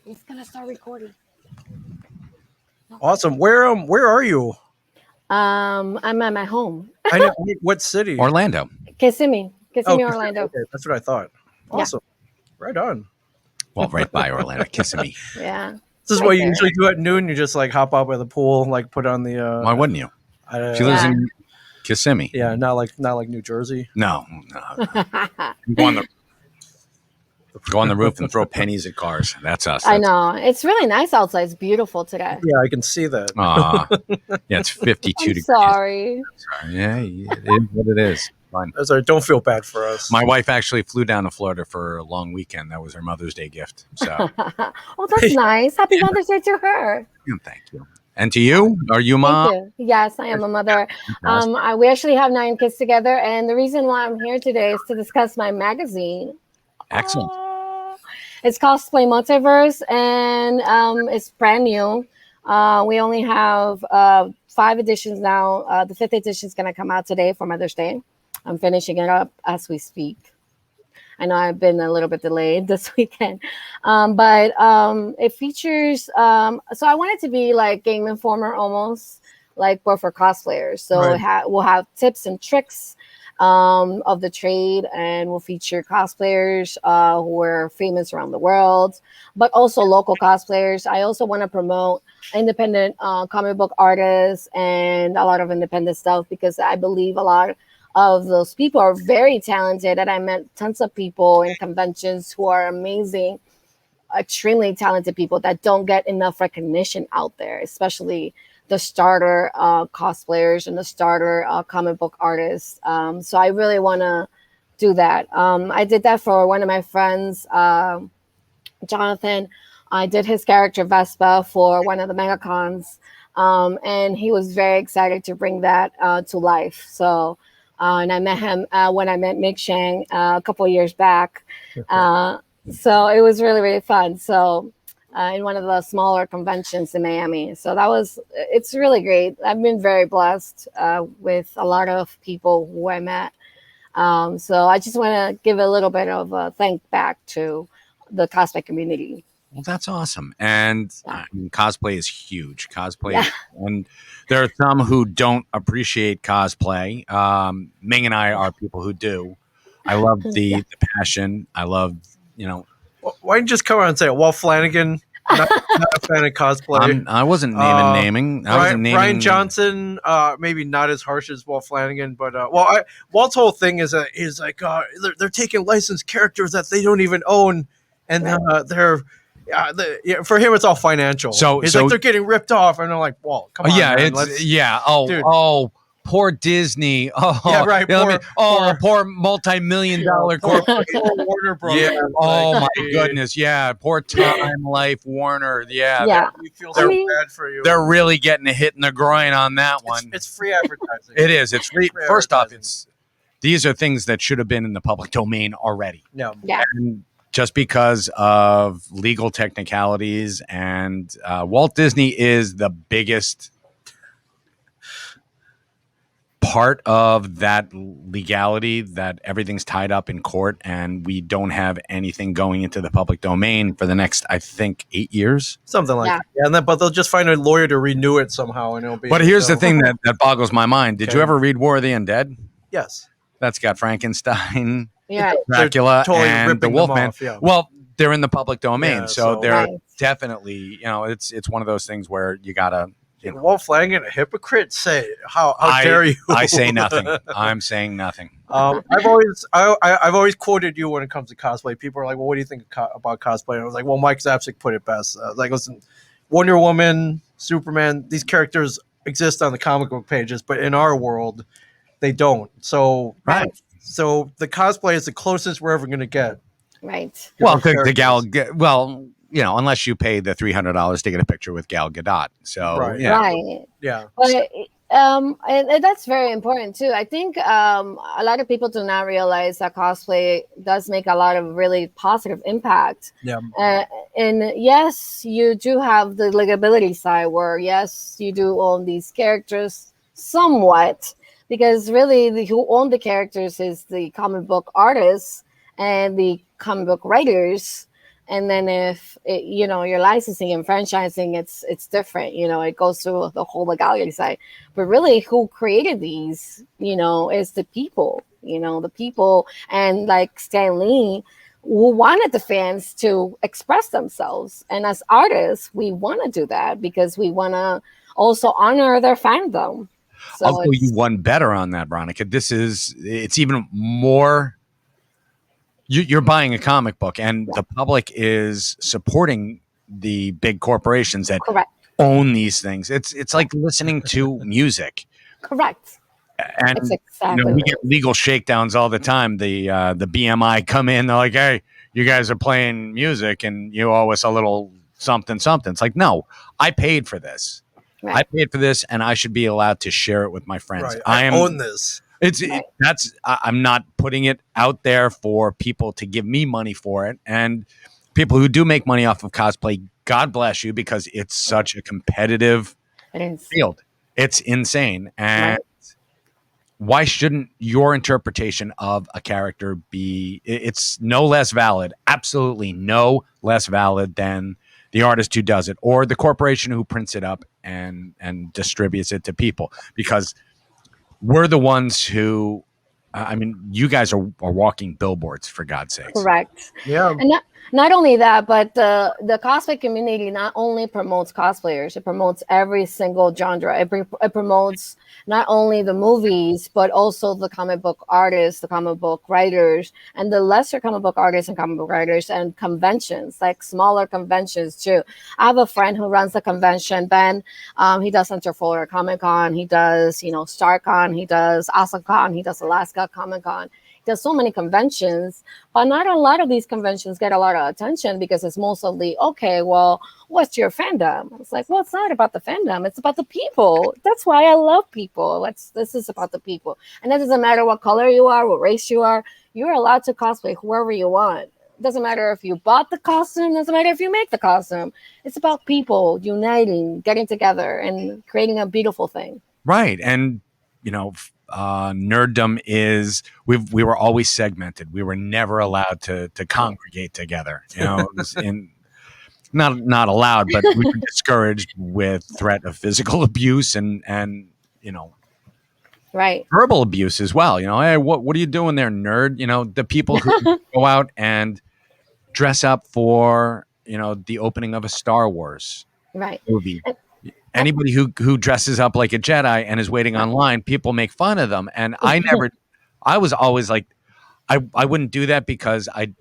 He's gonna start recording. Awesome. Where are you? I'm at my home. I know what city? Orlando. Kissimmee, Oh, Orlando. okay, that's what I thought. Awesome. Right on. Well, right by Orlando. Kissimmee. Yeah. This is Right what you there. usually do at noon. You just like hop out by the pool, like put on the. Why wouldn't you? She lives Yeah. in Kissimmee. Yeah, not like New Jersey. No. Go on the roof and throw pennies at cars. That's us. I know. It's really nice outside. It's beautiful today. Yeah, I can see that. Yeah, it's 52 I'm degrees. sorry. Yeah, it is what it is. Fine. That's all right. Don't feel bad for us. My wife actually flew down to Florida for a long weekend. That was her Mother's Day gift. So, Oh, that's nice. Happy Mother's Day to her. thank you. And to you? Are you mom? Thank you. Yes, I am a mother. We actually have 9 kids together, and the reason why I'm here today is to discuss my magazine. Excellent. It's Cosplay Multiverse, and it's brand new. We only have 5 editions now. The 5th edition is going to come out today for Mother's Day. I'm finishing it up as we speak. I know I've been a little bit delayed this weekend, but it features. So I want it to be like Game Informer almost, like but for cosplayers. So Right. we'll have tips and tricks of the trade, and we'll feature cosplayers who are famous around the world, but also local cosplayers. I also want to promote independent comic book artists and a lot of independent stuff, because I believe a lot of those people are very talented, and I met tons of people in conventions who are amazing, extremely talented people that don't get enough recognition out there, especially the starter cosplayers and the starter comic book artists. So I really want to do that. I did that for one of my friends, Jonathan. I did his character Vespa for one of the megacons, and he was very excited to bring that to life. So, and I met him when I met Mick Shang a couple of years back. So it was really, really fun. So in one of the smaller conventions in Miami. So it's really great. I've been very blessed with a lot of people who I met. So I just want to give a little bit of a thank back to the cosplay community. Well, that's awesome. And I mean, cosplay is huge. Yeah. And there are some who don't appreciate cosplay. Ming and I are people who do. I love the passion. I love, Why don't you just come out and say it? Walt Flanagan, not a fan of cosplay. I wasn't naming. I wasn't naming. Ryan Johnson, maybe not as harsh as Walt Flanagan, but Walt's whole thing is like they're taking licensed characters that they don't even own, and for him it's all financial. So like they're getting ripped off, and I'm like, Walt, come on, man, Oh, poor Disney. Oh, yeah, right. Poor multi-million-dollar corporation. Warner Brothers. Yeah. Oh my goodness. Yeah. Poor Time Life Warner. Yeah. We feel so bad for you. They're really getting a hit in the groin on that one. It's free advertising. It is. It's free. First off, these are things that should have been in the public domain already. Yeah. And just because of legal technicalities, and Walt Disney is the biggest part of that legality, that everything's tied up in court, and we don't have anything going into the public domain for the next, I think, 8 years. Something like that. Yeah, but they'll just find a lawyer to renew it somehow, and it'll be. But here's the thing that boggles my mind. Did you ever read War of the Undead? Yes. That's got Frankenstein, Yeah. Dracula, totally and the Wolfman. Yeah. Well, they're in the public domain, so they're Right. definitely, it's one of those things where you gotta. Walt Flanagan, a hypocrite? Say how dare you? I say nothing. I'm saying nothing. I've always quoted you when it comes to cosplay. People are like, "Well, what do you think about cosplay?" And I was like, "Well, Mike Zapsik put it best. Like, listen, Wonder Woman, Superman, these characters exist on the comic book pages, but in our world, they don't. So, Right. So the cosplay is the closest we're ever going to get. Right. Well, the Gal, unless you pay the $300 to get a picture with Gal Gadot. So, Right. yeah. Right. Yeah. But and that's very important too. I think a lot of people do not realize that cosplay does make a lot of really positive impact. Yeah. And yes, you do have the legibility side where yes, you do own these characters somewhat, because really who own the characters is the comic book artists and the comic book writers. And then if you're licensing and franchising, it's different. It goes through the whole legality side. But really, who created these? Is the people. The people, and like Stan Lee, who wanted the fans to express themselves. And as artists, we want to do that because we want to also honor their fandom. I'll So go you one better on that, Veronica. It's even more. You're buying a comic book, and the public is supporting the big corporations that correct. own these things. It's like listening to music. Correct. And It's exactly we what get legal shakedowns all the time. The BMI come in, they're like, "Hey, you guys are playing music, and you owe us a little something, something." It's like, no, I paid for this. right. I paid for this, and I should be allowed to share it with my friends. Right. I own this. I'm not putting it out there for people to give me money for it. And people who do make money off of cosplay, God bless you, because it's such a competitive It is. field. It's insane. And Right. why shouldn't your interpretation of a character be, it's no less valid, absolutely no less valid than the artist who does it or the corporation who prints it up and distributes it to people, because we're the ones who, you guys are walking billboards, for God's sakes. Correct. Yeah. And not only that, but the cosplay community not only promotes cosplayers, it promotes every single genre. It promotes not only the movies, but also the comic book artists, the comic book writers, and the lesser comic book artists and comic book writers, and conventions, like smaller conventions too. I have a friend who runs a convention, Ben. He does Center Florida Comic Con. He does, StarCon. He does AsaCon. He does Alaska Comic Con. There's so many conventions, but not a lot of these conventions get a lot of attention because it's mostly, okay, well, what's your fandom? It's like, well, it's not about the fandom. It's about the people. That's why I love people. This is about the people. And it doesn't matter what color you are, what race you are. You're allowed to cosplay whoever you want. It doesn't matter if you bought the costume. It doesn't matter if you make the costume. It's about people uniting, getting together, and creating a beautiful thing. Right. And, nerddom is, we were always segmented. We were never allowed to congregate together. It was not allowed, but we were discouraged with threat of physical abuse and right, verbal abuse as well. Hey, what are you doing there, nerd? The people who go out and dress up for the opening of a Star Wars right. movie. Anybody who dresses up like a Jedi and is waiting online, people make fun of them. And I was always like, I wouldn't do that because I'm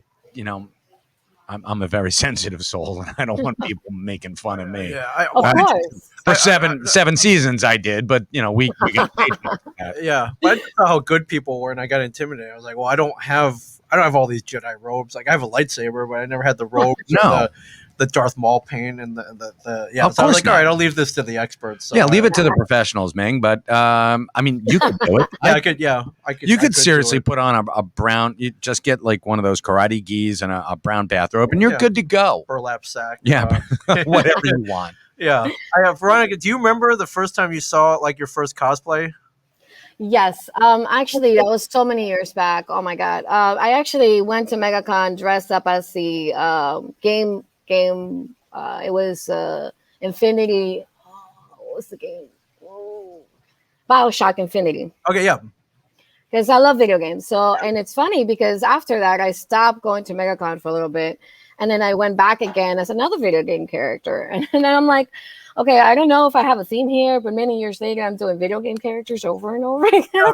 a very sensitive soul and I don't want people making fun of me. Yeah. Of course. For seven seasons I did, but we got paid for that. Yeah. But I just saw how good people were and I got intimidated. I was like, well, I don't have all these Jedi robes. Like I have a lightsaber, but I never had the robes. No. The Darth Maul pain and the yeah. Of So I was course like, not. all right, I'll leave this to the experts. So Yeah, leave it to the professionals, Ming. But you could do it. I could. Yeah, I could. You I could do seriously it. put on a brown. You just get like one of those karate gis and a brown bathrobe, and you're Yeah. good to go. burlap sack. Yeah, whatever you want. Yeah. Veronica, do you remember the first time you saw like your first cosplay? Yes. Actually, that was so many years back. Oh my God. I actually went to MegaCon dressed up as the game. It was Infinity. What was the game? Whoa. BioShock Infinity. Okay. Yeah. Because I love video games. So, and it's funny because after that, I stopped going to MegaCon for a little bit. And then I went back again as another video game character. And then I'm like, okay, I don't know if I have a theme here, but many years later, I'm doing video game characters over and over again.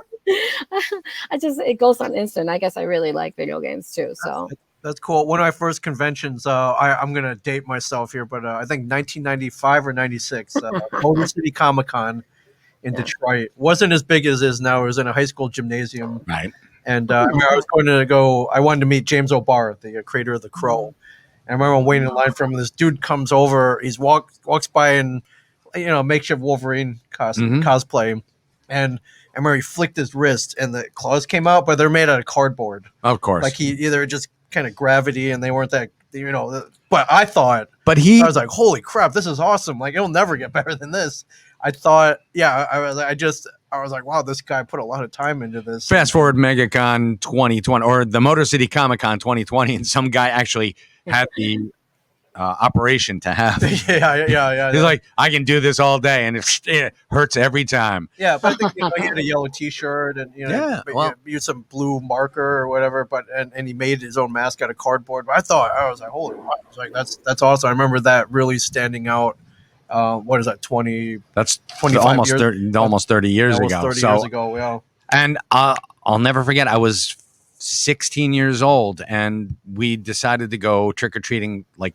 It goes on instant. I guess I really like video games too. So That's cool. One of my first conventions, I'm going to date myself here, but I think 1995 or 96, Motor City Comic Con in Detroit. Wasn't as big as it is now. It was in a high school gymnasium. Right. And I wanted to meet James O'Barr, the creator of The Crow. And I remember I'm waiting in line for him. And this dude comes over. He's walks by in, makeshift Wolverine cosplay. And I remember he flicked his wrist and the claws came out, but they're made out of cardboard. Of course. Like he either just kind of gravity and they weren't that, but I thought, But I was like, holy crap, this is awesome. Like it'll never get better than this. I thought, yeah, I was like, wow, this guy put a lot of time into this. Fast forward MegaCon 2020 or the Motor City Comic Con 2020, and some guy actually had the operation to have. yeah. He's like, I can do this all day, and it hurts every time. Yeah, but I think he had a yellow T-shirt and used some blue marker or whatever. But and he made his own mask out of cardboard. But I was like, holy, wow. I was like, that's awesome. I remember that really standing out. What is that? 20? That's 25 almost years, 30, almost 30 years almost ago. 30 years ago. Yeah. And I'll never forget. I was 16 years old, and we decided to go trick or treating, like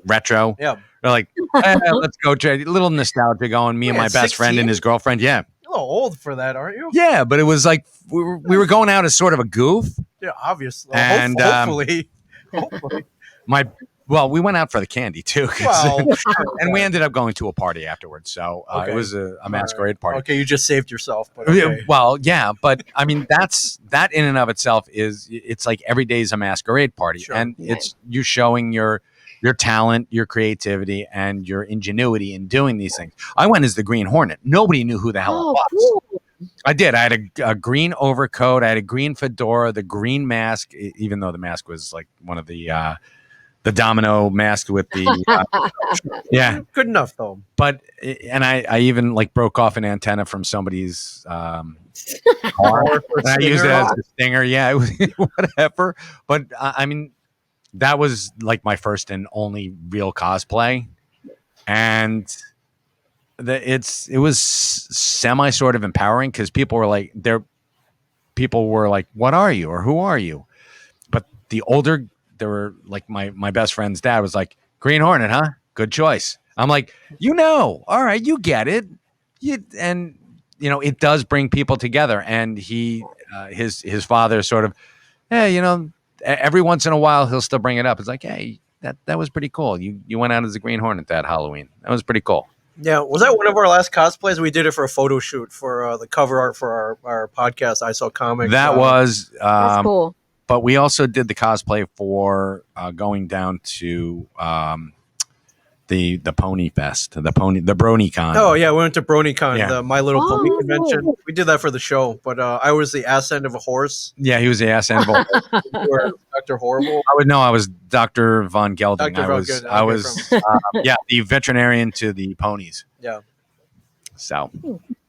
retro. Yeah. We're like, let's go. A little nostalgia going. Me and my best friend and his girlfriend. Yeah. You're a little old for that, aren't you? Yeah, but it was like we were going out as sort of a goof. Yeah, obviously. And hopefully. We went out for the candy too. Well, and we ended up going to a party afterwards. So it was a masquerade party. Okay, you just saved yourself. But okay. Well, yeah, but I mean, that in and of itself it's like every day is a masquerade party, and it's you showing your talent, your creativity, and your ingenuity in doing these things. I went as the Green Hornet. Nobody knew who the hell I was. Cool. I did. I had a green overcoat. I had a green fedora, the green mask, even though the mask was like one of the domino mask with the good enough though. But and I even like broke off an antenna from somebody's car. And I used it as a stinger. Yeah, it was whatever. But I mean, that was like my first and only real cosplay, and it was semi sort of empowering because people were like, what are you or who are you? But the older. There were like my best friend's dad was like, Green Hornet, huh? Good choice. I'm like, all right, you get it. It does bring people together. And his father sort of, every once in a while he'll still bring it up. It's like, hey, that was pretty cool. You went out as a Green Hornet that Halloween. That was pretty cool. Yeah, was that one of our last cosplays? We did it for a photo shoot for the cover art for our podcast. I Saw Comics. That was that's cool. But we also did the cosplay for going down to the Pony Fest, the BronyCon. Oh yeah, we went to BronyCon, the My Little Pony convention. Cool. We did that for the show, but I was the ass end of a horse. Yeah, he was the ass end of a horse. You were Dr. Horrible. I was Dr. Von Gelding. Dr. I was the veterinarian to the ponies. Yeah. So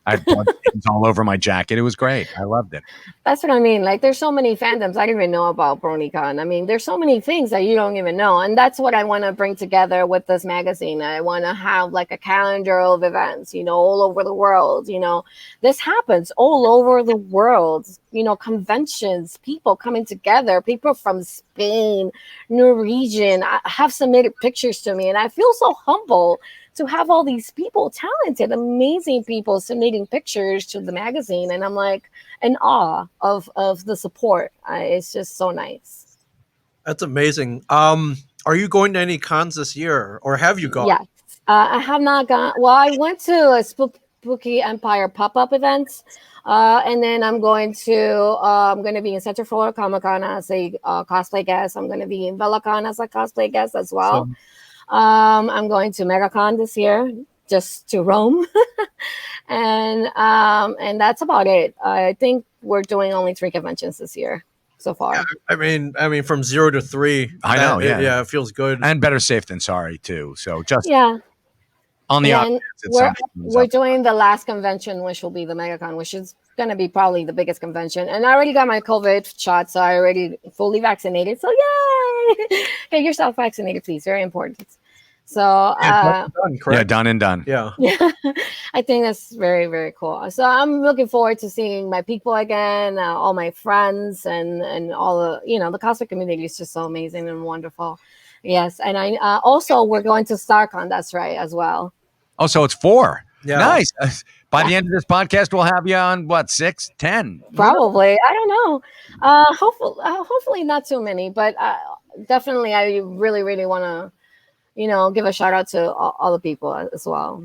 I had blood stains all over my jacket. It was great. I loved it. That's what I mean. Like, there's so many fandoms I didn't even know about BronyCon. I mean, there's so many things that you don't even know. And that's what I want to bring together with this magazine. I want to have like a calendar of events, all over the world. This happens all over the world, conventions, people coming together, people from Spain, Norwegian have submitted pictures to me. And I feel so humble to have all these people, talented, amazing people submitting pictures to the magazine. And I'm like in awe of the support. It's just so nice. That's amazing. Are you going to any cons this year or have you gone? Yes. I have not gone. Well, I went to a Spooky Empire pop-up event. And then I'm going to be in Central Florida Comic Con as a cosplay guest. I'm going to be in VelaCon as a cosplay guest as well. I'm going to MegaCon this year just to roam. and that's about it. I think we're doing only 3 conventions this year so far. Yeah, I mean from 0 to 3. I know. Yeah. It feels good. And better safe than sorry too. So just on the we're doing the last convention, which will be the MegaCon, which is going to be probably the biggest convention. And I already got my COVID shot, so I already fully vaccinated. So yay! Get yourself vaccinated, please. Very important. So done and done. Yeah. I think that's very, very cool. So I'm looking forward to seeing my people again, all my friends, and all the the cosplay community is just so amazing and wonderful. Yes, and I also we're going to StarCon. That's right, as well. Oh, so it's 4. Yeah. Nice. By the end of this podcast, we'll have you on what, 6, 10? Probably. I don't know. Hopefully not too many, but definitely I really, really want to, give a shout out to all the people as well.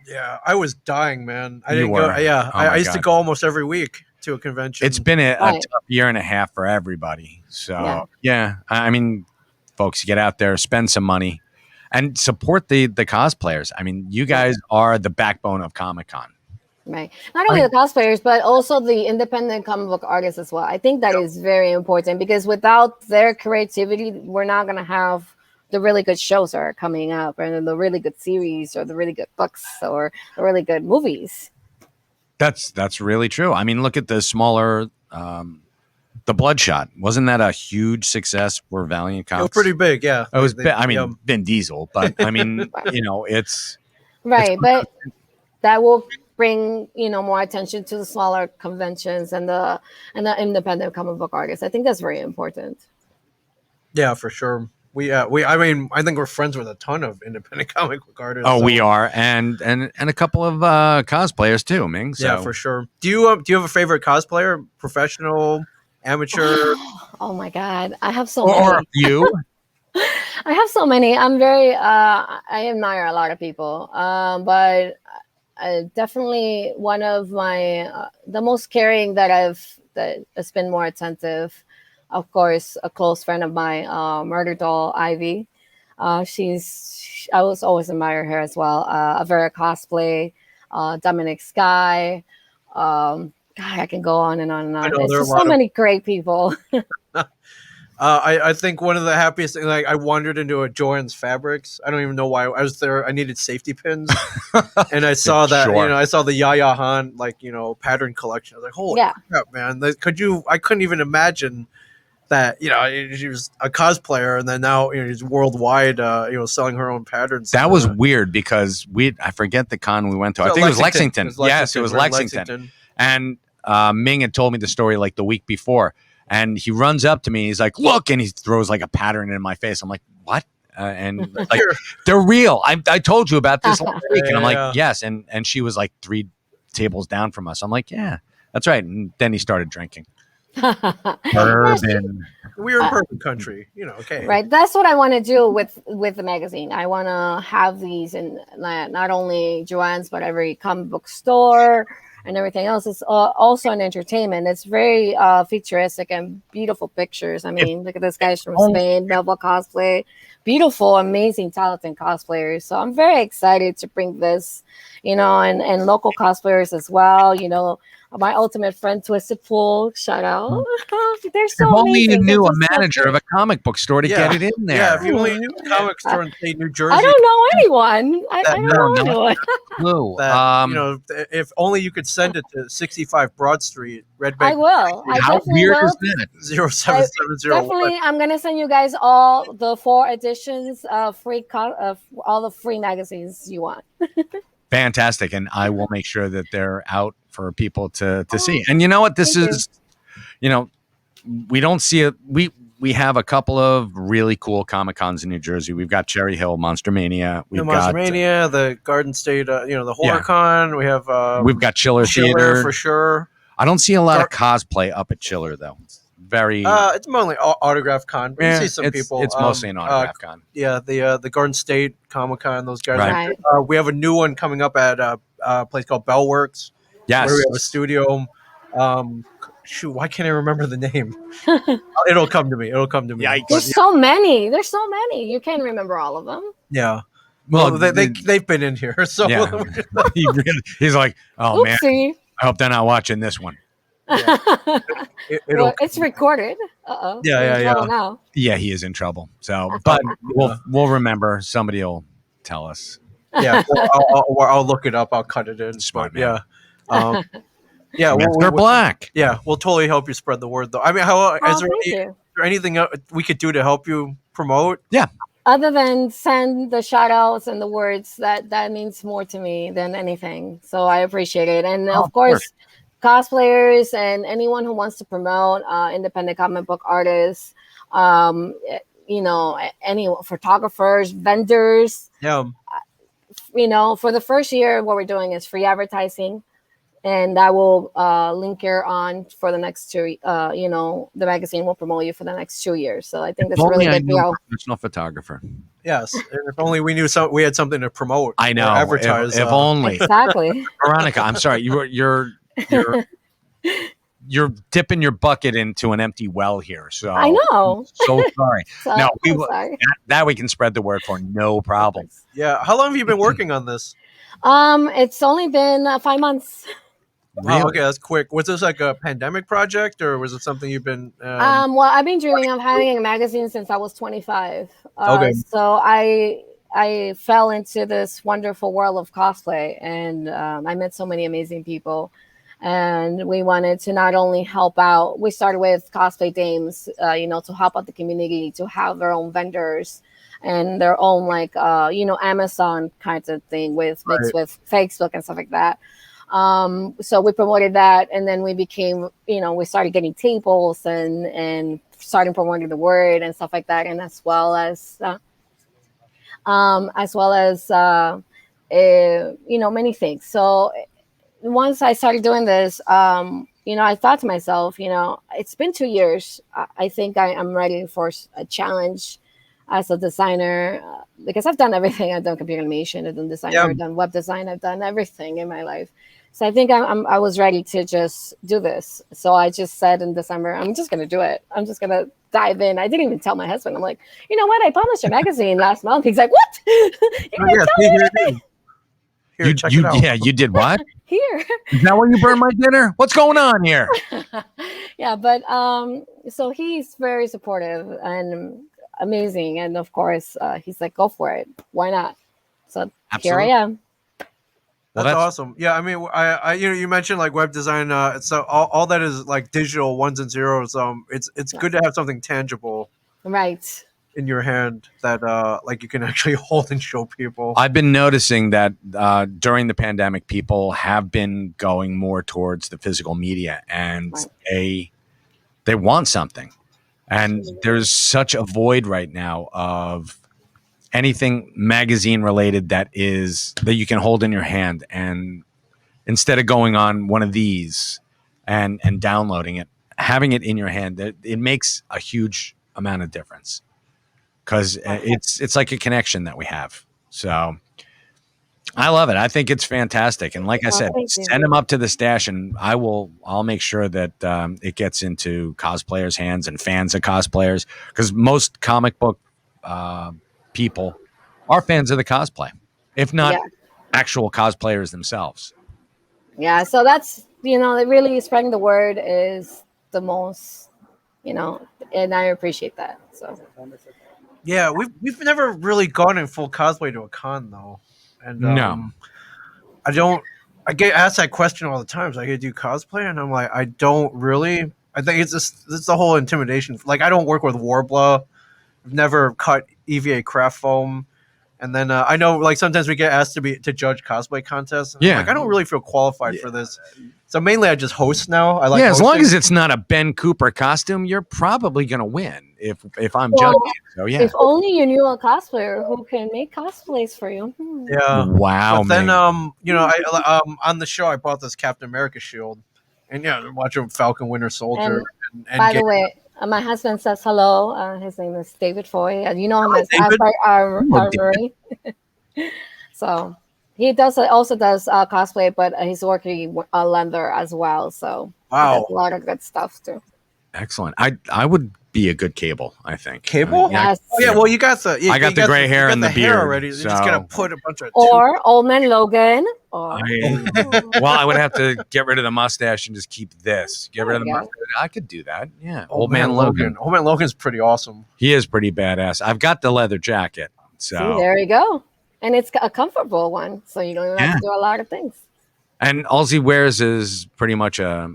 Yeah, I was dying, man. I You didn't were. go. Yeah, Oh I used God. to go almost every week to a convention. It's been a Right. tough year and a half for everybody. So Yeah. I mean, folks, get out there, spend some money, and support the cosplayers. I mean, you guys are the backbone of Comic-Con. Right. Not only the cosplayers, but also the independent comic book artists as well. I think that is very important because without their creativity, we're not going to have the really good shows that are coming up, and the really good series, or the really good books, or the really good movies. That's really true. I mean, look at the smaller, the Bloodshot. Wasn't that a huge success for Valiant It was Comics? pretty big, yeah. It was. I Yeah. mean, Vin Diesel, but I mean, it's Right. But that will bring more attention to the smaller conventions and the independent comic book artists. I think that's very important. Yeah, for sure. I mean, I think we're friends with a ton of independent comic book artists. Oh, so- we are, and a couple of cosplayers too, Ming. So. Yeah, for sure. Do you have a favorite cosplayer? Professional, amateur? Oh my god, I have so Or a many. few. I have so many. I'm very I admire a lot of people. But definitely one of my the most caring that has been more attentive, of course, a close friend of mine, Murder Doll Ivy. I was always admire her as well. A Vera Cosplay, Dominic Sky. God, I can go on and on and I on. know It's there are a just lot so of. many great people. I think one of the happiest things, like I wandered into a Joann's Fabrics. I don't even know why I was there. I needed safety pins, and I saw that Sure. I saw the Yaya Han pattern collection. I was like, holy Yeah. crap, man! I couldn't even imagine that she was a cosplayer, and then now she's worldwide. Selling her own patterns. That was weird because I forget the con we went to. I think it was Lexington. Yes, it was We're in Lexington. And Ming had told me the story like the week before, and he runs up to me. He's like, "Look!" and he throws like a pattern in my face. I'm like, "What?" And like, they're real. I told you about this last week, and I'm like, Yeah. "Yes." And she was like 3 tables down from us. I'm like, "Yeah, that's right." And then he started drinking bourbon. We're in perfect country, okay. Right, that's what I want to do with the magazine. I want to have these in not only Joanne's but every comic book store and everything else. It's also an entertainment. It's very futuristic and beautiful pictures. I mean, look at this guy's from Spain, Melba Cosplay. Beautiful, amazing, talented cosplayers. So I'm very excited to bring this, and local cosplayers as well. My ultimate friend, Twisted Pool. Shout out. They're so If only you amazing. knew They're a just so manager good. of a comic book store to get it in there. Yeah, if you only knew a comic store in say New Jersey. I don't know anyone. I don't know anyone. Clue. That, if only you could send it to 65 Broad Street, Red Bank. I will. I How definitely weird will. is that? 07701. Definitely, I'm gonna send you guys all the 4 editions of all the free magazines you want. Fantastic, and I will make sure that they're out for people to see. And you know what? This Thank is, we don't see it. We have a couple of really cool Comic Cons in New Jersey. We've got Cherry Hill, Monster Mania. We've Monster got Mania, the Garden State, the Horror Con. We have we've got Chiller Chiller Theater for sure. I don't see a lot of cosplay up at Chiller though. It's very. It's mainly autograph con. You see some people. It's mostly an autograph con. Yeah, the Garden State Comic Con. Those guys. Right. We have a new one coming up at a place called Bellworks. Yes. Where we have a studio. Shoot, why can't I remember the name? It'll come to me. Yikes. There's so many. There's so many. You can't remember all of them. Yeah. Well, they've been in here, so yeah. He's like, oh man, Oopsie. I hope they're not watching this one. Yeah. Well, it's recorded. Uh-oh. Yeah. Now. Yeah, he is in trouble. So, but we'll remember. Somebody will tell us. Yeah, I'll look it up. I'll cut it in. Smart But, man. yeah, They're black. Yeah, we'll totally help you spread the word, though. I mean, is there anything we could do to help you promote? Yeah. Other than send the shout outs and the words, that means more to me than anything. So I appreciate it. And of course, cosplayers and anyone who wants to promote independent comic book artists, any photographers, vendors. Yeah. For the first year, what we're doing is free advertising. And I will link here on for the next 2. The magazine will promote you for the next 2 years. So I think that's a really good deal. Professional photographer. Yes, and if only we knew we had something to promote. I know. Advertise. If only. Exactly. Veronica, I'm sorry. You're dipping your bucket into an empty well here. So I know. I'm so sorry. So, No, I'm sorry. that we can spread the word for no problem. Yeah. How long have you been working on this? It's only been 5 months. Oh, Really? okay, that's quick. Was this like a pandemic project, or was it something you've been? Well, I've been dreaming of having a magazine since I was 25. Okay, So I fell into this wonderful world of cosplay, and I met so many amazing people. And we wanted to not only help out. We started with cosplay dames, to help out the community, to have their own vendors and their own Amazon kinds of thing with mixed right. with Facebook and stuff like that. So we promoted that, and then we became, we started getting tables and starting promoting the word and stuff like that, and as well as many things. So once I started doing this, I thought to myself, it's been 2 years. I think I'm ready for a challenge as a designer, because I've done everything. I've done computer animation, I've done design, Yeah, I've done web design, I've done everything in my life. So I think I was ready to just do this. So I just said in December, I'm just gonna do it. I'm just gonna dive in. I didn't even tell my husband. I'm like, you know what? I published a magazine last month. He's like, what? You oh, didn't yeah. tell See, me here it is. Here, check it You out. yeah, you did what? here. Is that why you burned my dinner? What's going on here? Yeah, but so he's very supportive and amazing, and of course, he's like, go for it. Why not? So here I Absolutely. am. Well, That's that's awesome. Yeah, I mean, you mentioned like web design. So all that is like digital ones and zeros. It's Yeah. good to have something tangible Right. in your hand that like you can actually hold and show people. I've been noticing that during the pandemic, people have been going more towards the physical media, and Right. they want something. And there's such a void right now of anything magazine related that you can hold in your hand. And instead of going on one of these and downloading it, having it in your hand, it makes a huge amount of difference because Right. it's like a connection that we have. So I love it. I think it's fantastic. And like I Oh, said, thank you. send them up to the stash, and I'll make sure that it gets into cosplayers' hands and fans of cosplayers, because most comic book uh, people are fans of the cosplay, if not Yeah. actual cosplayers themselves. Yeah. So that's, really spreading the word is the most, and I appreciate that. So Yeah, we've never really gone in full cosplay to a con though, and No. I don't. I get asked that question all the time. So I get do cosplay, and I'm like, I don't really. I think it's the whole intimidation. Like I don't work with Warbler. I've never cut EVA craft foam. And then I know, like sometimes we get asked to judge cosplay contests, and I'm like, Yeah. I don't really feel qualified for this. So mainly, I just host now. I like Yeah, as long hosting. as it's not a Ben Cooper costume, you're probably gonna win if I'm well, judging. So yeah. if only you knew a cosplayer who can make cosplays for you. Yeah, Wow, but then man. on the show I bought this Captain America shield, and yeah, watching Falcon Winter Soldier And and by get the way, my husband says hello. His name is David Foy. You know him as David. our Oh, Marine. So he also does cosplay, but he's working leather as well. So he does Wow, a lot of good stuff too. excellent. I would be a good Cable, I think. Cable? Yeah, Yes. Oh yeah, well you got the I got the gray hair you got and the hair beard, already. You just gotta so put a bunch of Or Old Man Logan. Or well, I would have to get rid of the mustache and just keep this. Get rid of the yeah. mustache. I could do that. Yeah. Old Old Man Man Logan. Logan. Old Man Logan's pretty awesome. He is pretty badass. I've got the leather jacket. See, So there you go. And it's a comfortable one, so you don't even have yeah. to do a lot of things. And all he wears is pretty much a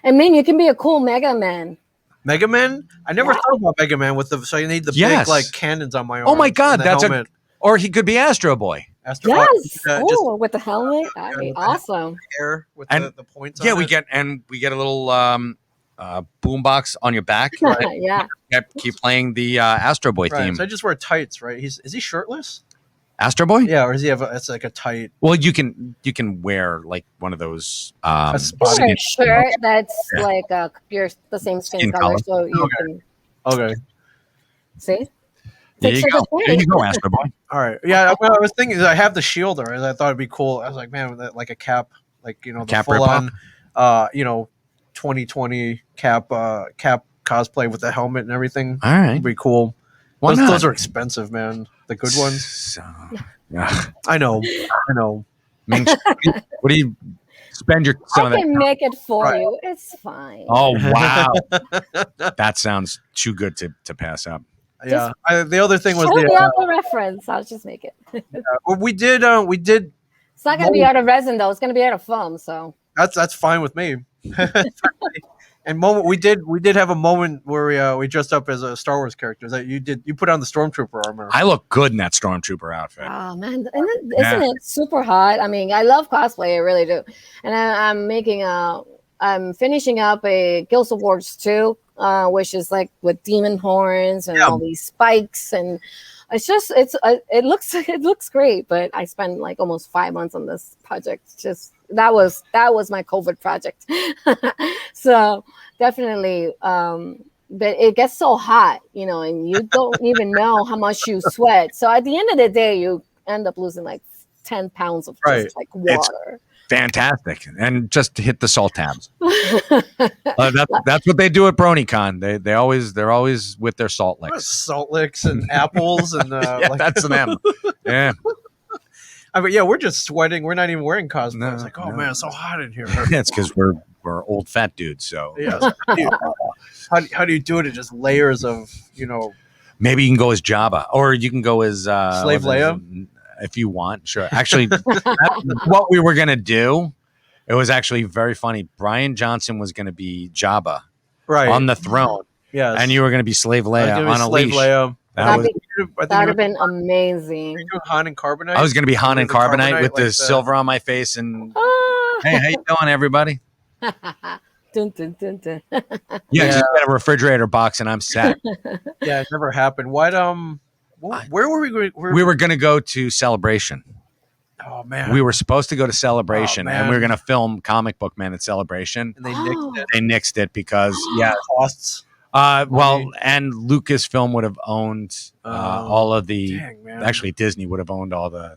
And man, you can be a cool Mega Man. Mega Man? I never Yeah. thought about Mega Man with the so you need the big yes. like cannons on my arms. Oh my and god, the that's helmet. or he could be Astro Boy. Yes. Just Oh, with the helmet. That'd be with the awesome. hair with And the points yeah, on we it. get a little boombox on your back. Yeah. Keep playing the Astro Boy Right. theme. So I just wear tights, right? Is he shirtless? Astro Boy? Yeah, or does he have it's like a tight Well, you can wear like one of those a You can wear spotty a shirt that's Yeah. like your the same skin Skin color, color. so you Okay. can Okay. see. There Fix you it go. the There you point. go, Astro Boy. All right. Yeah, well, I was thinking I have the shield already. I thought it'd be cool. I was like, man, with like a cap, like the Cap full rip-off? on 2020 cap cosplay with the helmet and everything. All right. It'd be cool. Why Those not? those are expensive, man. The good ones. So, Ugh. I know. Ming, what do you spend your some I of that? can make it for Right. you. It's fine. Oh wow, that sounds too good to pass up. Yeah. The other thing was Show me out the reference. I'll just make it. we did It's not going to be out of resin though. It's going to be out of foam. So that's fine with me. And we did have a moment where we dressed up as a Star Wars character. That you put on the stormtrooper armor. I look good in that stormtrooper outfit. oh man, isn't it super hot? I mean, I love cosplay. I really do. And I'm finishing up a Guild of Wars 2, which is like with demon horns and all these spikes, and it looks great. But I spent like almost 5 months on this project. Just that was my COVID project. So definitely, but it gets so hot, and you don't even know how much you sweat. So at the end of the day, you end up losing like 10 pounds of just like water. Fantastic, and just to hit the salt tabs. That's what they do at BronyCon. They're always with their salt licks, and apples, and yeah, that's them. Yeah, I mean, we're just sweating. We're not even wearing cosplay. No, It's like, man, it's so hot in here. That's because we're old fat dudes. So how do you do it? It's just layers of Maybe you can go as Jabba, or you can go as Slave Leia. If you want. Sure. Actually, that's what we were gonna do. It was actually very funny. Brian Johnson was gonna be Jabba, on the throne. Yes. And you were gonna be Slave Leia on a leash. Leia. That would have been amazing. Han and Carbonite. I was gonna be Han and Carbonite with the silver on my face and hey, how you doing, everybody? Dun, dun, dun, dun. Just get a refrigerator box and I'm set. Yeah, it never happened. What where were we going? We were going to go to Celebration. Oh man, we were supposed to go to Celebration, and we were going to film Comic Book Man at Celebration. And they nixed it. They nixed it because costs. Well, and Lucasfilm would have owned all of the. Actually, Disney would have owned all the.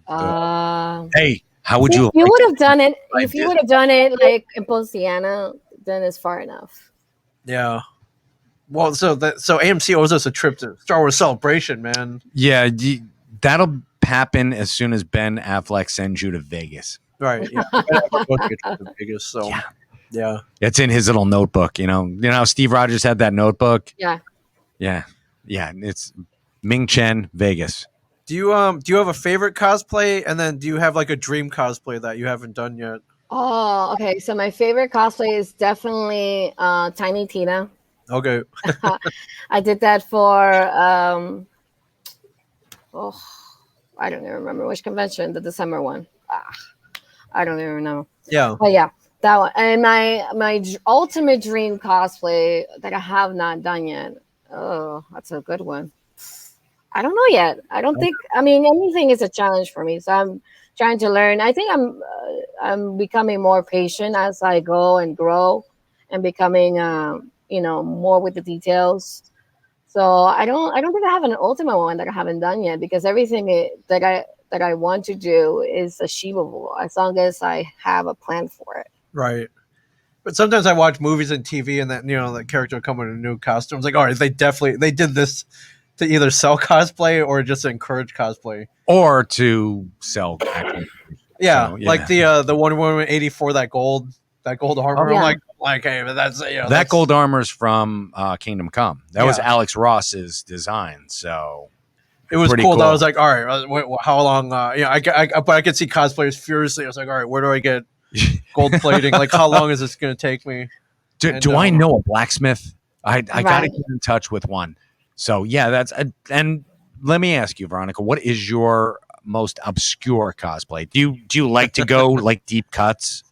Hey, how would you? You would have done it if you would have done it like in Posiana. Then it's far enough. Yeah. Well, so AMC owes us a trip to Star Wars Celebration, man. Yeah, that'll happen as soon as Ben Affleck sends you to Vegas. Right. Yeah. Vegas, so yeah, it's in his little notebook. You know, Steve Rogers had that notebook. Yeah. It's Ming Chen, Vegas. Do you have a favorite cosplay, and then do you have like a dream cosplay that you haven't done yet? Oh, okay. So my favorite cosplay is definitely Tiny Tina. Okay. I did that for I don't even remember which convention, the December one. I don't even know. Yeah. But yeah, that one. And my ultimate dream cosplay that I have not done yet. Oh, that's a good one. I don't know yet. Anything is a challenge for me. So I'm trying to learn. I think I'm becoming more patient as I go and grow and becoming more with the details. So I don't think I have an ultimate one that I haven't done yet, because everything that I want to do is achievable as long as I have a plan for it. Right. But sometimes I watch movies and TV, and that the character will come in a new costume. It's like, all right, they did this to either sell cosplay or just to encourage cosplay, or to sell. Yeah, so, like the Wonder Woman 84, that gold armor. Oh, yeah. I'm like, hey, but that's that gold armor's from Kingdom Come. That was Alex Ross's design, so it was cool. I was like, all right, how long? But I could see cosplayers furiously. I was like, all right, where do I get gold plating? Like, how long is this going to take me? Do I know a blacksmith? I got to get in touch with one. So yeah, and let me ask you, Veronica, what is your most obscure cosplay? Do you like to go like deep cuts?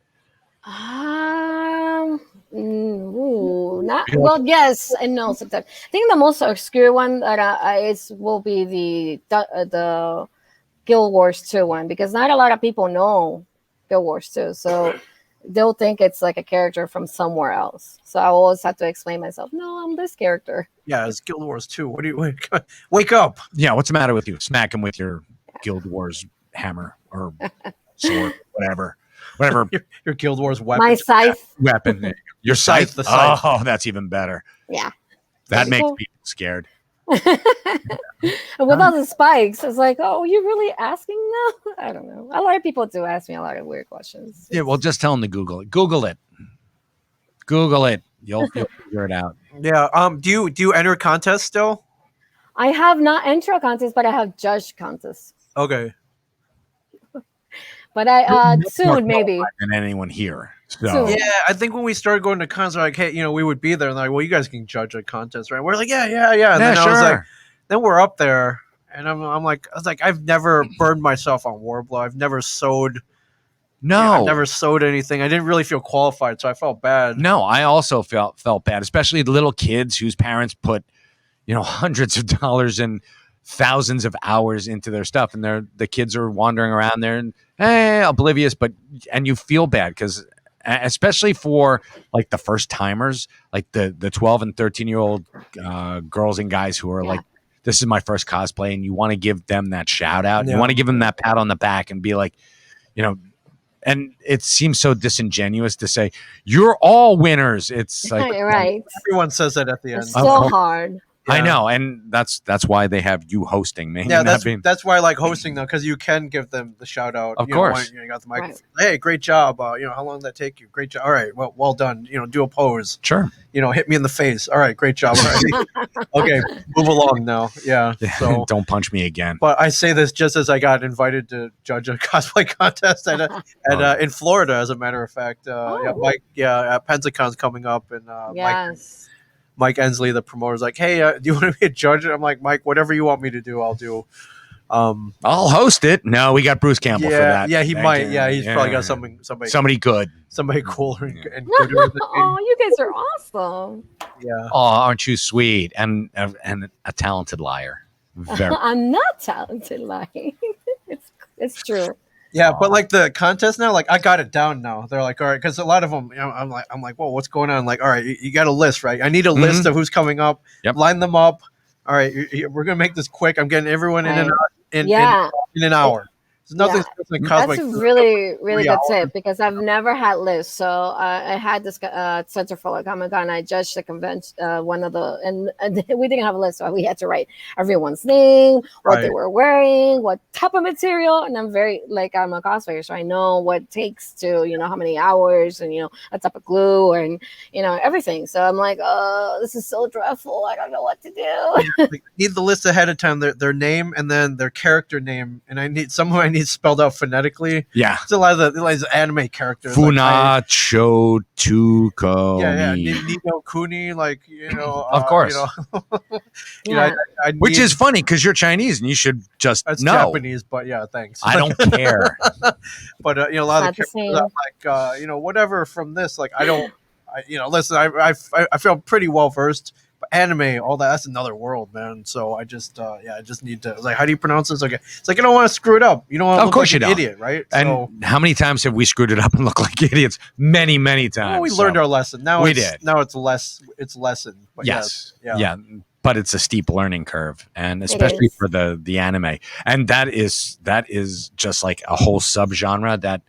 Yes and no. Sometimes I think the most obscure one that will be the Guild Wars 2 one, because not a lot of people know Guild Wars 2, so they'll think it's like a character from somewhere else. So I always have to explain myself. No, I'm this character. Yeah, it's Guild Wars 2. What do you wake up? Yeah, what's the matter with you? Smack him with your Guild Wars hammer or sword, whatever. Your Guild Wars weapon. My scythe. Weapon. Your scythe. The scythe. Oh, that's even better. Yeah. That makes people scared. We with all the spikes, it's like, oh, you're really asking now? I don't know. A lot of people do ask me a lot of weird questions. Yeah, well, just tell them to Google it. Google it. Google it. You'll figure it out. Yeah. Do you enter contests still? I have not entered a contest, but I have judged contests. Okay. But I You're much more soon maybe qualified than anyone here. So Soon. Yeah, I think when we started going to cons, like, hey, we would be there, and they're like, well, you guys can judge a contest, right? We're like, yeah. And yeah, then I sure. was like, then we're up there, and I'm like, I was like, I've never burned myself on Warblow. I've never sewed. no, I've never sewed anything. I didn't really feel qualified, so I felt bad. no. I also felt bad, especially the little kids whose parents put hundreds of dollars and thousands of hours into their stuff, and the kids are wandering around there and oblivious, and you feel bad because especially for like the first timers, like the 12 and 13-year-old girls and guys who are like, this is my first cosplay, and you want to give them that shout out. Yeah. You want to give them that pat on the back and be like, and it seems so disingenuous to say you're all winners. It's like right. Everyone says that at the end. It's so hard. I Yeah. know, and that's why they have you hosting me. Yeah, Not being- that's why I like hosting though, because you can give them the shout out. Of course. When you got the mic. Right. Hey, great job. How long did that take you? Great job. All right, well done. Do a pose. sure. Hit me in the face. All right, great job. All right. Okay, move along now. Yeah. So, Don't punch me again. but I say this just as I got invited to judge a cosplay contest in Florida, as a matter of fact. Mike, Pensacon's coming up, and Yes. Mike Ensley, the promoter, is like, hey, do you want to be a judge? And I'm like, Mike, whatever you want me to do, I'll do. I'll host it. No, we got Bruce Campbell for that. Yeah, he Thank might. you. Yeah, he's probably got somebody good. cooler and gooder than me. Oh, you guys are awesome. Yeah. Oh, aren't you sweet and a talented liar? Very. I'm not talented, like it's true. Yeah, but like the contest now, like I got it down now. They're like, all right, because a lot of them, I'm like, whoa, what's going on? Like, all right, you got a list, right? I need a list of who's coming up. Yep. Line them up. All right, we're gonna make this quick. I'm getting everyone in in an hour. There's nothing like cosplay. That's a really, really 3 good hours. tip because I've never had lists. So I had this Center for Comic Con. I judged the convention, and we didn't have a list, so we had to write everyone's name, what they were wearing, what type of material. And I'm a cosplayer, so I know what it takes to, how many hours and, a type of glue and, everything. So I'm like, oh, this is so dreadful. I don't know what to do. Like, need the list ahead of time, their name and then their character name, and I need spelled out phonetically. Yeah. It's a lot of the anime characters. Funacho Tuko. Yeah. Nino Kuni, Of course. Which is funny because you're Chinese and you should just that's know. Japanese, but yeah, thanks. I don't care. But a lot of the Not the characters, I'm like, whatever from this, like I don't, listen, I feel pretty well versed. But anime, all that's another world, man. So I just need to. Like, how do you pronounce this? Okay, it's like I don't want to screw it up. You don't want to Of look course like you an don't. idiot, right? And So, how many times have we screwed it up and looked like idiots? Many, many times. we learned our lesson. Now we it's, did. Now it's less. It's lessened. But Yes. Yeah. Yeah. But it's a steep learning curve, and especially is. for the anime. And that is just like a whole subgenre that,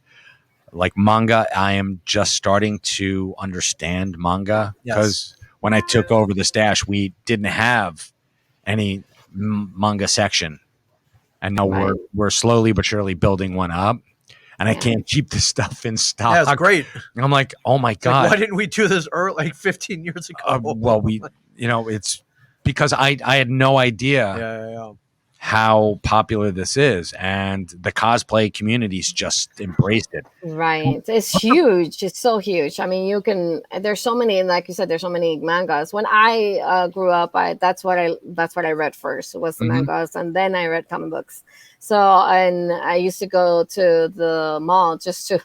like manga, I am just starting to understand manga because when I took over the stash, we didn't have any manga section, and now we're slowly but surely building one up. And I can't keep this stuff in stock. Yeah, it's great. And I'm like, oh my It's god, like, why didn't we do this like 15 years ago? well, it's because I had no idea Yeah. how popular this is, and the cosplay community's just embraced it. Right. It's huge. It's so huge. I mean, there's so many, like you said, there's so many mangas. When I grew up, that's what I read first was the mangas, and then I read comic books. So, and I used to go to the mall just to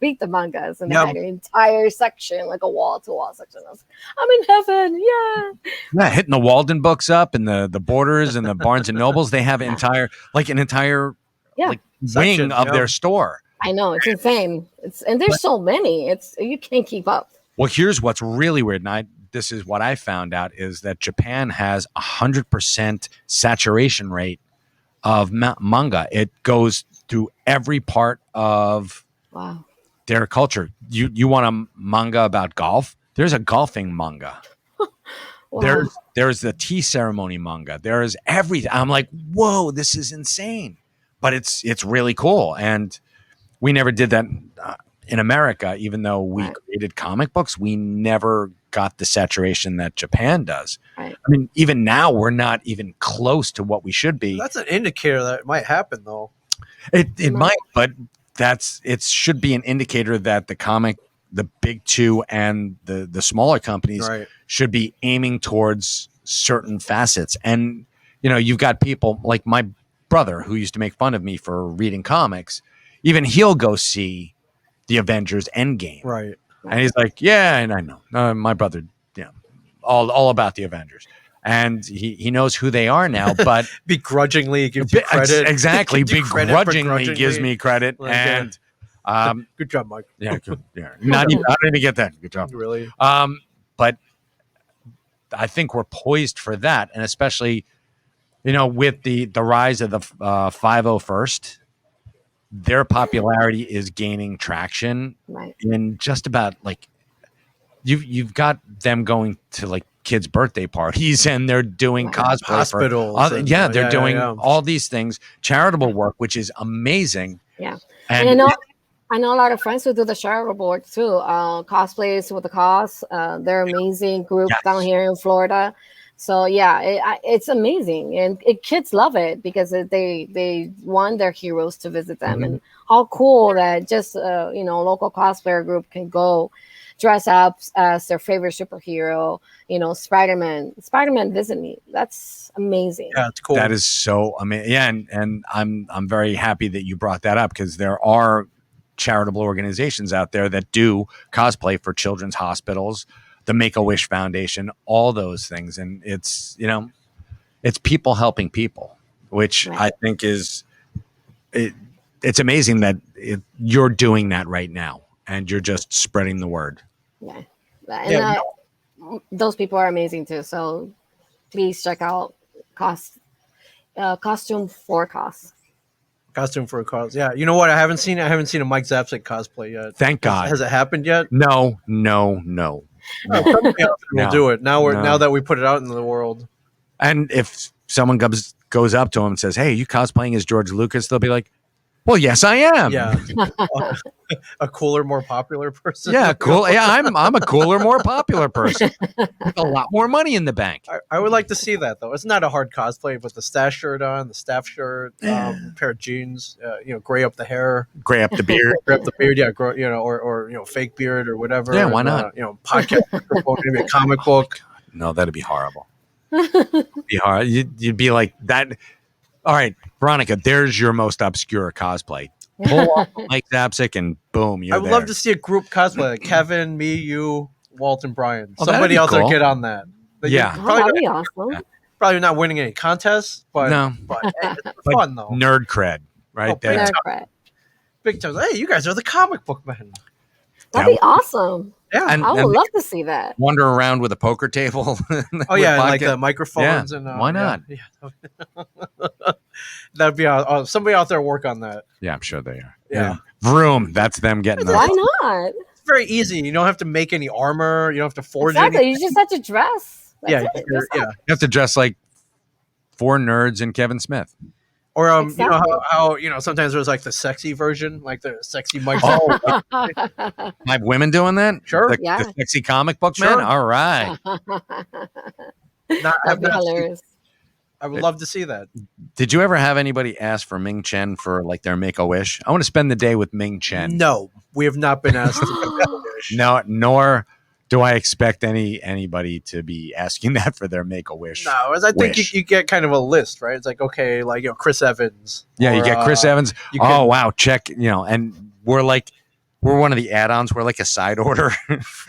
read the mangas, and they had an entire section, like a wall-to-wall section. I was like, I'm in heaven. Yeah. Yeah, hitting the Walden books up and the Borders and the Barnes and Nobles, they have an entire wing Section, of their store. I know, it's insane. And there's so many. You can't keep up. Well, here's what's really weird, and this is what I found out, is that Japan has 100% saturation rate of manga. It goes through every part of their culture. You want a manga about golf? There's a golfing manga. Wow. There's the tea ceremony manga. There is everything. I'm like, whoa, this is insane, but it's really cool. And we never did that in America, even though we Right. created comic books. We never got the saturation that Japan does. Right. I mean, even now we're not even close to what we should be. That's an indicator that it might happen, though. It No. might, but it should be an indicator that the big two and the smaller companies Right. should be aiming towards certain facets. And you've got people like my brother who used to make fun of me for reading comics. Even he'll go see the Avengers Endgame, Right. and he's like, "Yeah," and I know my brother, all about the Avengers, and he knows who they are now, but Begrudgingly gives you credit. exactly, Gives you credit begrudgingly gives me credit, Like, and good job, Mike. yeah, not even I didn't get that. Good job. Really? But I think we're poised for that, and especially with the rise of the 501st, their popularity is gaining traction Right. in just about like you've got them going to like kids' birthday parties and they're doing Right. cosplay Hospitals for and, they're doing yeah. all these things, charitable work, which is amazing. Yeah. And And I know a lot of friends who do the charitable work too. Cosplays with the cause. They're amazing group Yes. down here in Florida. So yeah, it's amazing, and kids love it because they want their heroes to visit them, and how cool that just local cosplayer group can go dress up as their favorite superhero. Spider-Man visit me. That's amazing. Yeah, it's cool. that is so amazing. Yeah, and I'm very happy that you brought that up because there are charitable organizations out there that do cosplay for children's hospitals, the Make-A-Wish Foundation, all those things. And it's people helping people, which Right. I think it's amazing that you're doing that right now and you're just spreading the word. Yeah. And those people are amazing too. So please check out Costume for Cause. Costume for a cause. Yeah. You know what? I haven't seen a Mike Zapsik cosplay yet. Thank God. Has it happened yet? No. Somebody else will No. do it. Now No. now that we put it out into the world. And if someone goes up to him and says, "Hey, you cosplaying as George Lucas?" They'll be like, "Well, yes, I am." Yeah. A cooler, more popular person. Yeah, cool. Yeah, I'm a cooler, more popular person with a lot more money in the bank. I would like to see that though. It's not a hard cosplay, but the staff shirt on, the staff shirt, pair of jeans, gray up the hair, Gray up the beard. gray up the beard, yeah, grow, or fake beard or whatever. Yeah, why not? Podcast microphone, maybe a comic book. No, that'd be horrible. Be hard. You'd be like that. All right, Veronica, there's your most obscure cosplay. Pull off Mike Zapsik and boom, you're I would love to see a group cosplay, like Kevin, me, you, Walt, and Brian. Oh, that'd Somebody be else cool. would get on that. Yeah. Oh, that'd be awesome. Probably not winning any contests, but No. it's But fun though. nerd cred, right Oh, there. Nerd cred. Big time. Hey, you guys are the comic book men. That'd be awesome. Yeah. And, I would and love to see that. wander around with a poker table. Oh yeah, and like podcast. the microphones and why not? Yeah. That'd be somebody out there work on that. Yeah, I'm sure they are. Yeah. Vroom, that's them getting Why up. not? It's very easy. You don't have to make any armor. You don't have to forge Exactly. anything. You just have to dress. That's Yeah, it. you're- Just yeah. You have to dress like four nerds and Kevin Smith. Or Exactly. you know how sometimes there's like the sexy version, like the sexy Mike. Oh, that. have women doing that? Sure. The, Yeah. the sexy comic book Sure. man? All right. That'd be hilarious. I would love to see that. Did you ever have anybody ask for Ming Chen for like their Make-A-Wish? I want to spend the day with Ming Chen. No, we have not been asked. To No, nor do I expect anybody to be asking that for their Make-A-Wish. No, as I think Wish. you get kind of a list, right? It's like, okay, like Chris Evans. Yeah, you or, get Chris Evans. you Oh can- wow, check. And we're one of the add-ons. We're like a side order.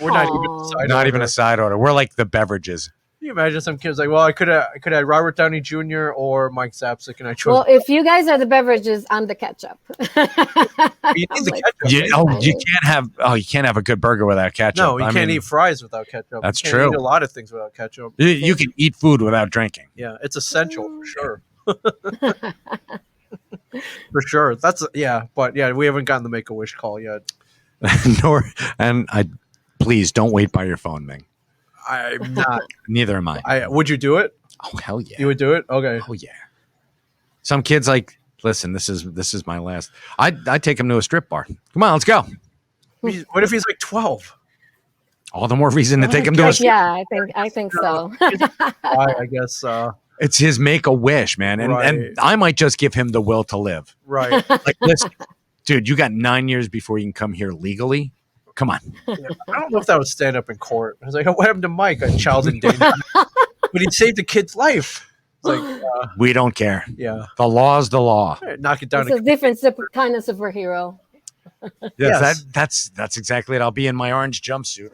We're not even Aw. a side Not even order. a side order. We're like the beverages. Can you imagine some kids like, well, I could have Robert Downey Jr. or Mike Zapsik, and I chose. Well, if you guys are the beverages, I'm the ketchup. you need the Like, ketchup. You, right? you can't have a good burger without ketchup. No, you I can't mean, eat fries without ketchup. That's you can't true. Eat a lot of things without ketchup. You can eat food without drinking. Yeah, it's essential for sure. For sure. But we haven't gotten the Make-A-Wish call yet. Please don't wait by your phone, Ming. I'm not. Neither am I. Would you do it? Oh hell yeah! You would do it? Okay. Oh yeah. Some kids like, listen, this is my last. I'd take him to a strip bar. Come on, let's go. What if he's like 12? All the more reason to take him to a strip. Yeah, I think so. I guess. It's his make a wish, man, and Right. I might just give him the will to live. Right. Like, listen, dude, you got 9 years before you can come here legally. Come on. I don't know if that would stand up in court. I was like, what happened to Mike? A child's endangerment. But he saved a kid's life. It's like, We don't care. yeah. The law's the law. Knock it down. It's a different kind of superhero. Yes, that's exactly it. I'll be in my orange jumpsuit,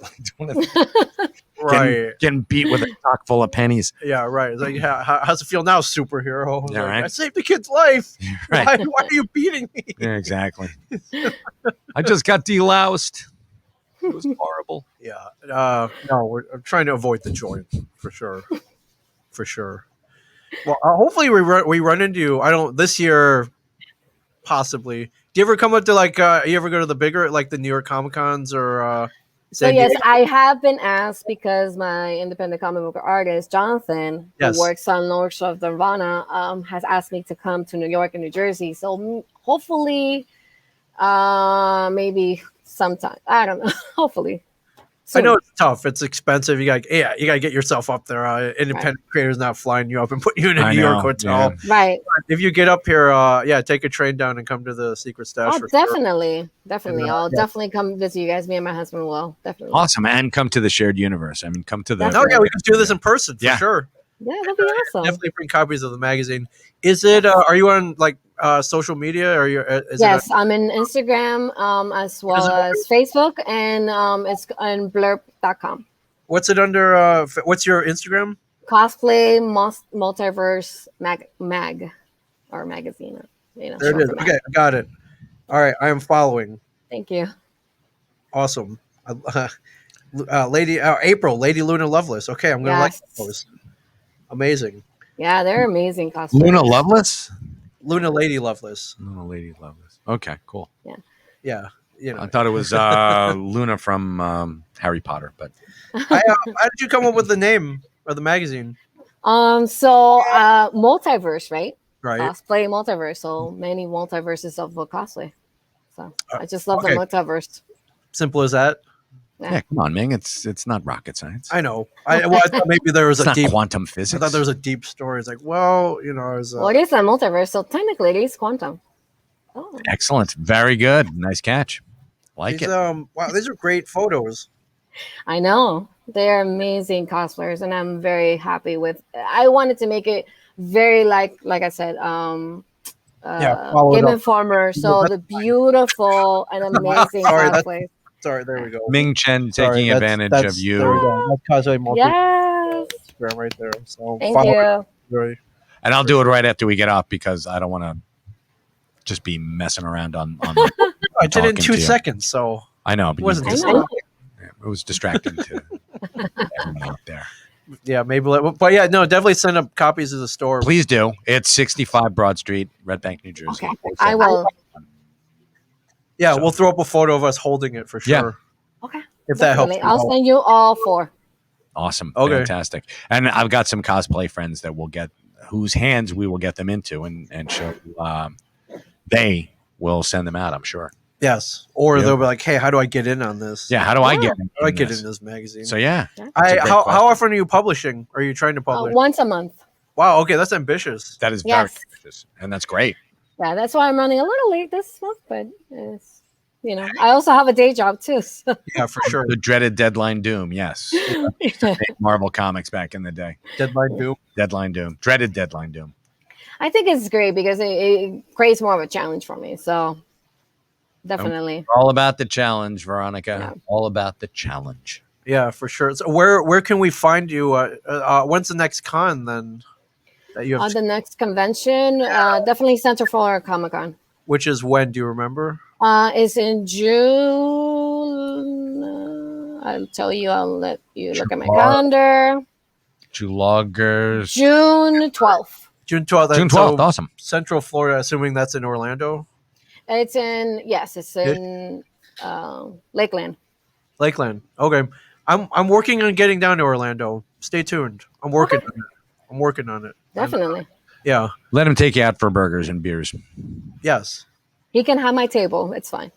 Right. getting beat with a sock full of pennies. Yeah, right. It's like, how's it feel now, superhero? Yeah, Like, right. I saved the kid's life. Right. Why are you beating me? Yeah, exactly. I just got deloused. It was horrible. Yeah. No, I'm trying to avoid the joint for sure. For sure. Well, hopefully we run into you. I don't this year, possibly. Do you ever come up to you ever go to the bigger like the New York Comic Cons or? So San yes, Diego? I have been asked because my independent comic book artist Jonathan, Yes. who works on Lords of Nirvana, has asked me to come to New York and New Jersey. So hopefully, maybe sometime. I don't know. Hopefully, I know soon. it's tough. It's expensive. You got to get yourself up there. Independent creators not flying you up and putting you in a I New York know, hotel. yeah. Right. If you get up here, take a train down and come to the Secret Stash. Oh, for sure. definitely. And, I'll yeah. definitely come visit you guys. Me and my husband will definitely. Awesome, and come to the shared universe. I mean, come to the. That's No, yeah, we can do this in person for Yeah. sure. Yeah, that'd be awesome. Definitely bring copies of the magazine. Is it? Are you on social media? Or are you? Yes, I'm in Instagram as well as Facebook, and it's on blurb.com. What's it under? What's your Instagram? Cosplay multiverse mag or magazine. There it short is. for mag. Okay, I got it. All right, I am following. Thank you. Awesome. Lady April, Lady Luna Lovelace. Okay, I'm gonna like Yes. those. Amazing. Yeah, they're amazing cosplayers. Luna Lovelace. Luna Lady Lovelace. Luna Lady Lovelace. Okay, cool. Yeah, you know. I thought it was Luna from Harry Potter, but How did you come up with the name of the magazine? So multiverse, right? Right. Cosplay multiverse. So many multiverses of cosplay. So I just love okay. the multiverse. Simple as that. yeah, come on, Ming. It's not rocket science. I know. I thought maybe there was It's a not deep. quantum I physics. thought there was a deep story. It's like, well, you know, I was. Well, it is a multiverse, so technically it is quantum. Oh. Excellent. Very good. Nice catch. Like these, it. wow, these are great photos. I know. They're amazing cosplayers, and I'm very happy with. I wanted to make it very like I said, follow it Game up. Informer. So the beautiful and amazing Sorry, that's- cosplays. Sorry, there we go. Ming Chen Sorry, taking that's- advantage that's- of you. There we go. That's Cosplay Multi Yes. Instagram right there. So Thank follow you. it. Right. And I'll do it right after we get off because I don't want to just be messing around on I did it in talking 2 to you. seconds, so I know, it but wasn't I just. know. it was distracting to everyone out there. Yeah, maybe. But yeah, no, definitely send up copies to the store. Please do. It's 65 Broad Street, Red Bank, New Jersey. Okay. I will. Yeah, So- we'll throw up a photo of us holding it for Yeah. sure. Okay. If that helps. Definitely. I'll send you all 4. Awesome. Okay. Fantastic. And I've got some cosplay friends that will get whose hands we will get them into and show they will send them out, I'm sure. Yes. Or Yeah. they'll be like, hey, how do I get in on this? Yeah, how do I Yeah. get in, How do I get this? in this magazine? So yeah. how, great how question. often are you publishing? Are you trying to publish? Once a month. Wow, okay, that's ambitious. That is very Yes. ambitious, and that's great. Yeah, that's why I'm running a little late this month, but it's, I also have a day job too. So. Yeah, for sure. The dreaded Deadline Doom, yes. Marvel Comics back in the day. Deadline Doom. Deadline Doom. Dreaded Deadline Doom. I think it's great because it creates more of a challenge for me. So definitely. All about the challenge, Veronica. Yeah. All about the challenge. Yeah, for sure. So where can we find you? When's the next con then? That you have, The next convention, definitely Center for Comic Con. which is when? Do you remember? Is in June. I'll tell you. I'll let you look at my calendar. Loggers. June 12th. June 12th. June So 12th. Awesome. Central Florida, assuming that's in Orlando. It's in Lakeland. Lakeland. Okay. I'm working on getting down to Orlando. Stay tuned. I'm working. Okay. On it. I'm working on it. And, Definitely. yeah. Let him take you out for burgers and beers. Yes. He can have my table. It's fine.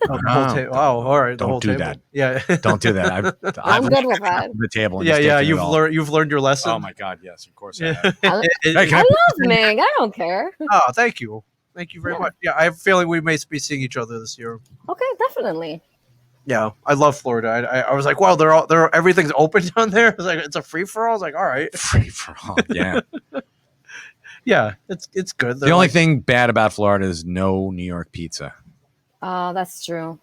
Oh, the whole Oh, table. Oh, all right. The don't whole do table. that. Yeah. Don't do that. I've I'm good with that. the table. And Yeah. just Yeah. taken it all. You've learned your lesson. Oh my God! Yes, of course I Yeah. have. I, Hey, can I I love Ming. I don't care. Oh, thank you. Thank you very Yeah. much. Yeah, I have a feeling we may be seeing each other this year. Okay, definitely. Yeah, I love Florida. I was like, wow, everything's open down there. It's like it's a free for all. I was like, all right, Free for all. Yeah. yeah, it's good. The only thing bad about Florida is no New York pizza. Oh, that's true.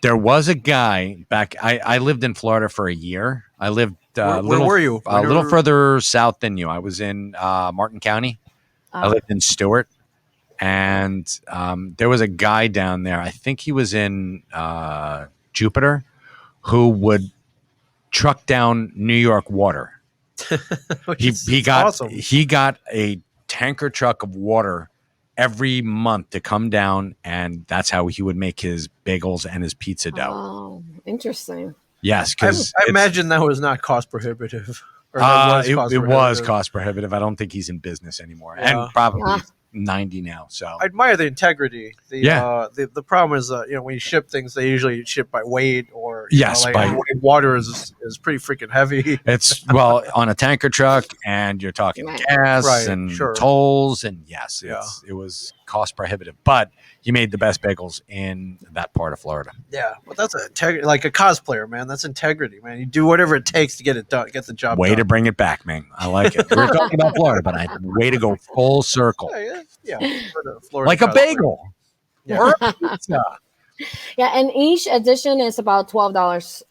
There was a guy back. I lived in Florida for a year. I lived Where were you? a little further south than you. I was in Martin County. I lived in Stewart, and there was a guy down there. I think he was in Jupiter, who would truck down New York water. Awesome. He got a tanker truck of water every month to come down, and that's how he would make his bagels and his pizza dough. Oh, interesting. Yes, because I imagine that was not cost prohibitive. Or that it cost was prohibitive. cost prohibitive. I don't think he's in business anymore, Yeah. and probably Ah. 90 now. So I admire the integrity. Yeah. The problem is, when you ship things, they usually ship by weight or Yes, by- water is pretty freaking heavy. it's on a tanker truck, and you're talking Right. gas Right, and sure. tolls, and yes, Yeah. it was cost prohibitive. But you made the best bagels in that part of Florida. Yeah, but that's like a cosplayer, man. That's integrity, man. You do whatever it takes to get it done, get the job Way done. to bring it back, man. I like it. We were talking about Florida, but way to go full circle, Yeah. Florida like a cosplayer. bagel Yeah. or a pizza. Yeah, and each edition is about $12,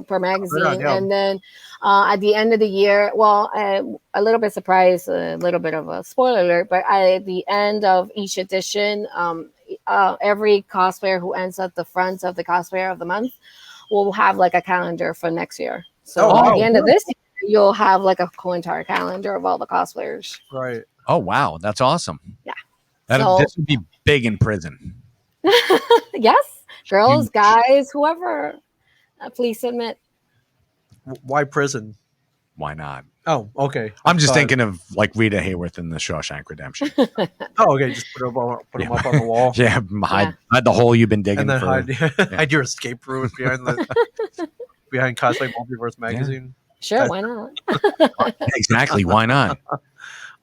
per magazine, yeah. and then at the end of the year, well, a little bit surprise, a little bit of a spoiler alert, but at the end of each edition, every cosplayer who ends at the front of the cosplayer of the month will have like a calendar for next year. So Oh, at wow. the end of this year, you'll have like a whole entire calendar of all the cosplayers. Right. Oh wow, that's awesome. Yeah. This would be big in prison. Yes, girls, guys, whoever. Please submit. Why prison? Why not? Oh, okay. I'm just Thought- thinking of like Rita Hayworth in the Shawshank Redemption. Oh, okay. Just put them up on the wall, Yeah, hide the hole you've been digging and then for. hide your escape route behind Cosplay Multiverse magazine. Sure, why not? Exactly. Why not?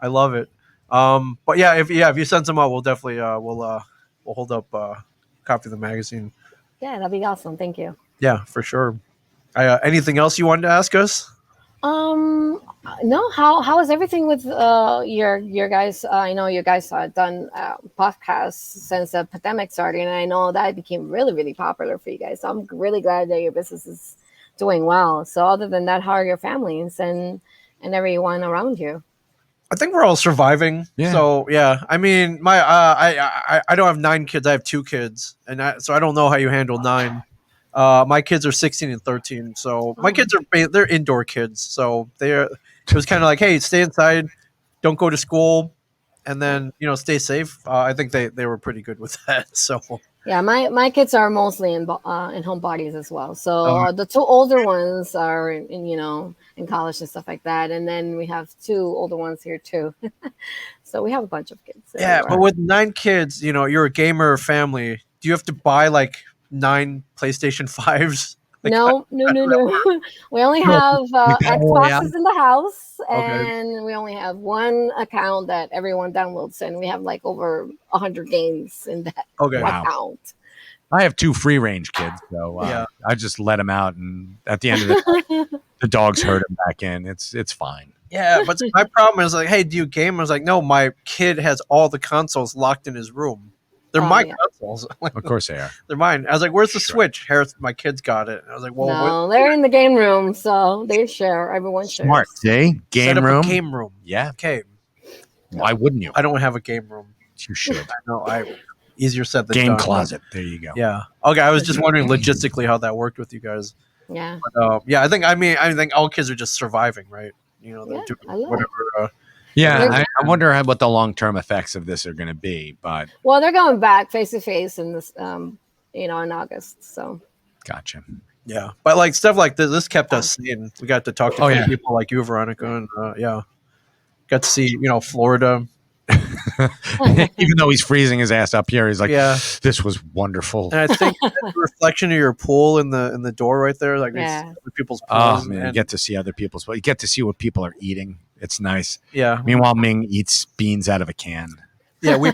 I love it. But yeah, if you send some out, we'll definitely we'll hold up a copy of the magazine. Yeah, that'd be awesome. Thank you. Yeah, for sure. Anything else you wanted to ask us? No. How is everything with your guys? I know you guys done podcasts since the pandemic started, and I know that became really, really popular for you guys. So I'm really glad that your business is doing well. So other than that, how are your families and everyone around you? I think we're all surviving. Yeah. So yeah, I mean, my I don't have 9 kids. I have 2 kids, so I don't know how you handle 9. My kids are 16 and 13. So my kids they're indoor kids. So it was kind of like, hey, stay inside, don't go to school, and then stay safe. I think they were pretty good with that. So Yeah, my kids are mostly in homebodies as well. So the 2 older ones are in college and stuff like that, and then we have 2 older ones here too. So we have a bunch of kids. yeah, everywhere. but with 9 kids, you're a gamer family. Do you have to buy like 9 PlayStation 5s? Like, No. We only have Xboxes in the house, and we only have 1 account that everyone downloads, and we have like over 100 games in that Okay. Wow. account. I have 2 free range kids, so Yeah. I just let them out, and at the end of the day, the dogs herd them back in. It's fine. Yeah, but my problem is like, hey, do you game? I was like, no, my kid has all the consoles locked in his room. They're my Yeah. consoles. Like, Of course they are. they're mine. I was like, where's the Sure. Switch? Harris, my kid's got it. And I was like, well, No, they're in the game room, so they share. Everyone shares. Smart. See? set Game up room. a game room. Yeah. Okay, Why wouldn't you? I don't have a game room. You should. I know. Easier said than Game done. closet. There you go. Yeah. Okay. I was just wondering logistically how that worked with you guys. Yeah. But, yeah. I think all kids are just surviving, right? They're Yeah, doing I love it. whatever. Yeah, They're- I wonder what the long term effects of this are going to be, but Well, they're going back face to face in this, in August. So gotcha. Yeah, but like stuff like this kept us sane. We got to talk to yeah. people like you, Veronica, and got to see Florida. Even though he's freezing his ass up here, he's like, Yeah. this was wonderful. And I think the reflection of your pool in the door right there, like Yeah. it's other people's Oh pools. man, you and, get to see other people's, but you get to see what people are eating. It's nice. yeah, Meanwhile, Ming eats beans out of a can. yeah. We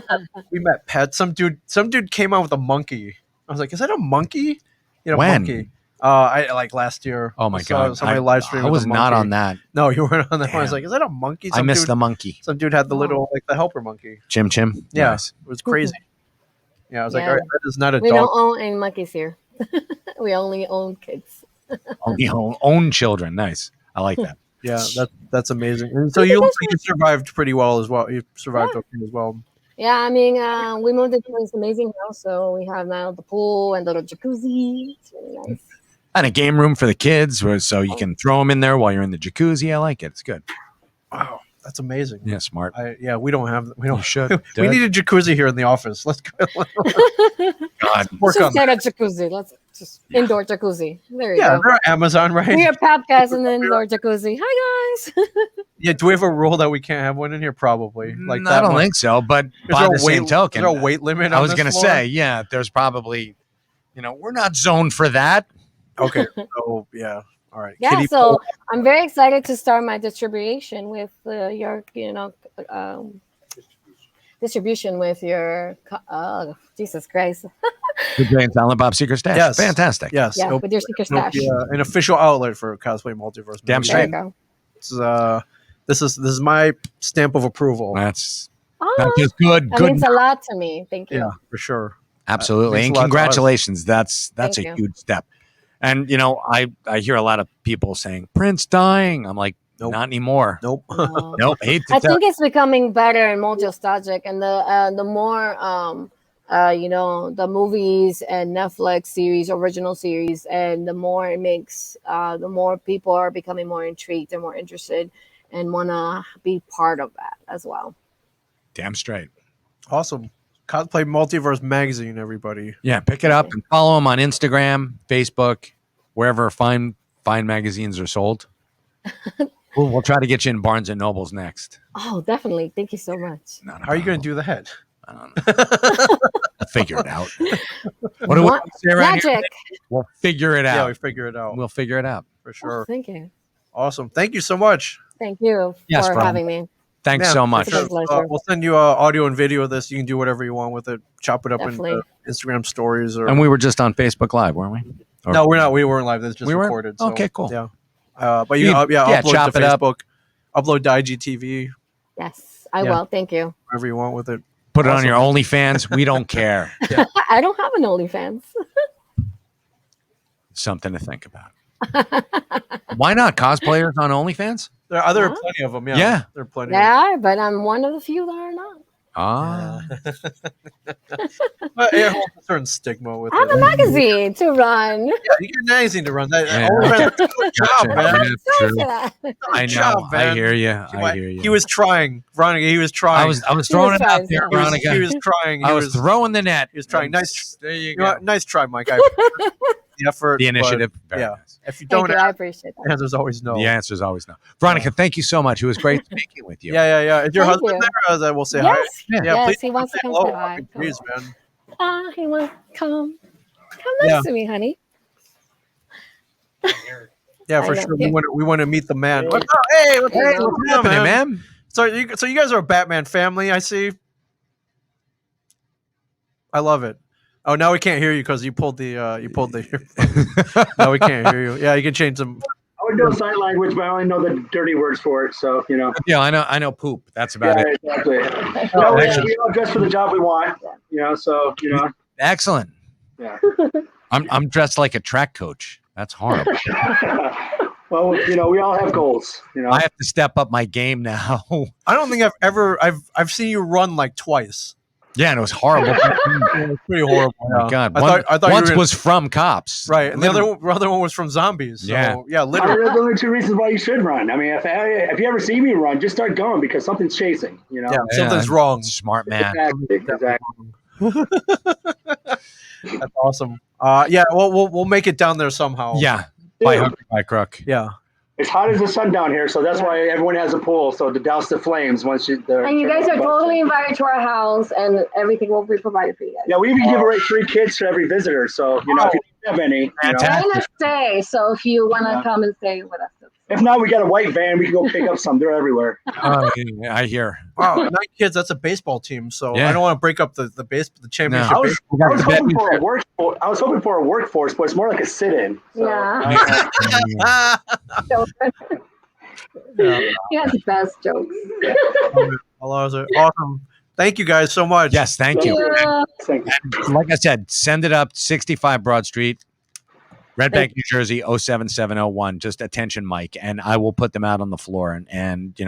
met pets. Some dude came out with a monkey. I was like, is that a monkey? You know, When? monkey. I like last year. Oh my I saw god! somebody live stream. I with was a not monkey. on that. No, you weren't on that one. I was Damn. like, is that a monkey? I missed the monkey. Some dude had the little the helper monkey. Chim Chim. Yeah, Nice. it was crazy. Yeah, I was like, Yeah. all right, that is not a We dog. don't own any monkeys here. We only own kids. Only own children. Nice. I like that. Yeah, that's amazing. And so you survived pretty well as well. You survived okay as well. Yeah, I mean, we moved into this amazing house, so we have now the pool and the jacuzzi. It's really nice. And a game room for the kids, so you can throw them in there while you're in the jacuzzi. I like it. It's good. Wow, that's amazing. Yeah, smart. We don't have You should. we need a jacuzzi here in the office. Let's go. God. Work Let's on just get a jacuzzi. Let's just indoor jacuzzi. There you Yeah, go. they're on Amazon, right? We are podcast and then indoor jacuzzi. Hi guys. Yeah, do we have a rule that we can't have one in here? Probably. Like I don't think so, but by the same token, is there a weight limit? I was going to say, yeah, there's probably, we're not zoned for that. Okay. So yeah. All right. Yeah, Kitty so pool. I'm very excited to start my distribution with your, distribution with your, Jesus Christ. The Jay and Silent Bob Secret Stash. Yes. Fantastic. Yes. Yeah, It'll with your secret be, stash. an official outlet for Cosplay Multiverse. Damn There you straight. go. This is my stamp of approval. That's Oh, just good. that Good. means a lot to me. Thank you. Yeah, for sure. Absolutely. Means And a lot to us. congratulations. That's Thank a you. huge step. And I hear a lot of people saying Prince dying. I'm like, Nope. not anymore. Nope. No. Nope. Hate to I tell. think it's becoming better and more nostalgic, and the more the movies and Netflix series, original series, and the more it makes, the more people are becoming more intrigued and more interested, and want to be part of that as well. Damn straight. Awesome. Cosplay Multiverse magazine, everybody. Yeah, pick it up and follow them on Instagram, Facebook, wherever fine magazines are sold. We'll try to get you in Barnes and Nobles next. Oh, definitely. Thank you so much. Not a How are you going problem. to do that? I don't know. We'll figure it out. What do we say around here? Magic. We'll figure it Yeah, out. we figure it out We'll figure it out. for Oh, sure. thank you. Awesome. Thank you so much. Thank you Yes, for problem. having me. Thanks Yeah, so for much. It's a pleasure. We'll send you audio and video of this. You can do whatever you want with it. Chop it up Definitely. into Instagram stories or. And we were just on Facebook Live, weren't we? Or- No, we're not. We weren't live. That's just We weren't? recorded. So, Okay, cool. Yeah. But you can upload chop to it up. Facebook, upload to IGTV, Yes, I Yeah. will. Thank you. wherever you want with it. Put it on Awesome. your OnlyFans. We don't care. I don't have an OnlyFans. Something to think about. Why not cosplayers on OnlyFans? There are Huh? plenty of them. Yeah. There are plenty. There are, but I'm one of the few that are not. Ah, But it holds a certain stigma with I have a it. magazine to run. Yeah, you get anything to run. That, Yeah. good job, Gotcha. man. Yeah, Sorry true. for that. I Good know. job, I man. hear you. I hear you. He was trying, Veronica. He was trying. I was throwing it out trying there, something. He was, Veronica. he was trying. I was throwing the net. He was trying. Nice. There you You know go. what? Nice try, Mike. I the effort, The but initiative. Very yeah. nice. If you Thank don't, you. I appreciate the that. answer's always no. The answer is always no. Veronica, thank you so much. It was great speaking with you. Yeah. Is your Thank husband you. there? As I will say Yes. hi. Yeah, Yes, please he wants to come hello. say hi. Please, man. He wants to come. Come next Yeah. to me, honey. Yeah, I for know. sure. We want to meet the man. What's up? Hey, what's Hey, up, What's happening, man? So you guys are a Batman family, I see. I love it. Oh, now we can't hear you because you pulled the. Now we can't hear you. Yeah, you can change them. I would know sign language, but I only know the dirty words for it. So, Yeah, I know poop. That's about yeah, it. exactly. Excellent. We all dress for the job we want, so, Excellent. yeah. I'm dressed like a track coach. That's horrible. Well, we all have goals, I have to step up my game now. I don't think I've seen you run like twice. Yeah, and it was horrible. It was pretty horrible. Oh my God. I thought Once you were was from cops. right, and the other one was from zombies. So, Yeah. yeah, literally. There's only two reasons why you should run. I mean, if you ever see me run, just start going because something's chasing, Yeah, something's wrong. Smart man. Exactly. That's awesome. Yeah, we'll make it down there somehow. Yeah, by Dude, hook or by crook. Yeah. it's hot as the sun down here, so that's why everyone has a pool. So to douse the flames once you. And you guys are totally invited to our house, and everything will be provided for you guys. Yeah, we even give away 3 kids to every visitor. So if you don't have any, Fantastic. We're gonna stay, so if you want to Yeah. come and stay with us. If not, we got a white van. We can go pick up some. They're everywhere. I hear. Wow, 9 kids. That's a baseball team. So Yeah. I don't want to break up the championship. I was hoping for a workforce. I was hoping for a workforce, but it's more like a sit-in. So, Yeah. Yeah. He has the best jokes. Awesome. Thank you guys so much. Yes, thank you. Yeah. Like I said, send it up 65 Broad Street, Red Bank, New Jersey 07701. Just attention, Mike, and I will put them out on the floor and